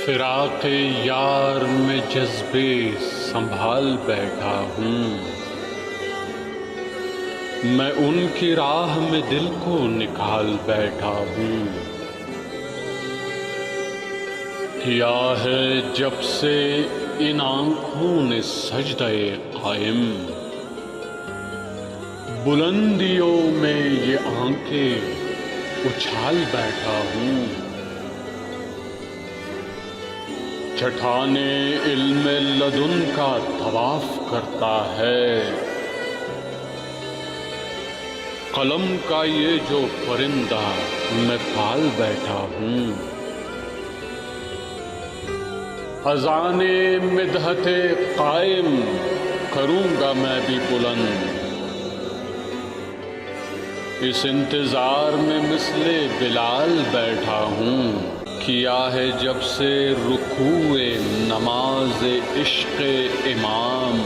फिराक़े यार में जज्बे संभाल बैठा हूँ। मैं उनकी राह में दिल को निकाल बैठा हूँ। किया है जब से इन आँखों ने सजदे कायम, बुलंदियों में ये आंखें उछाल बैठा हूँ। चट्टाने इल्म लदुन का तवाफ करता है, कलम का ये जो परिंदा मैं पाल बैठा हूँ। अज़ाने मिदहते कायम करूँगा मैं भी बुलंद, इस इंतजार में मिसले बिलाल बैठा हूँ। किया है जब से रुकूए नमाज इश्क़ इमाम,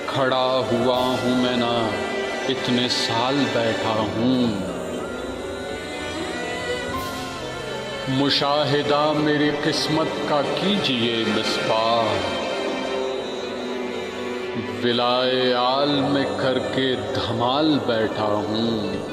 खड़ा हुआ हूँ मैं ना इतने साल बैठा हूँ। मुशाहिदा मेरी किस्मत का कीजिए मिसबाह, विलाए आल में करके धमाल बैठा हूँ।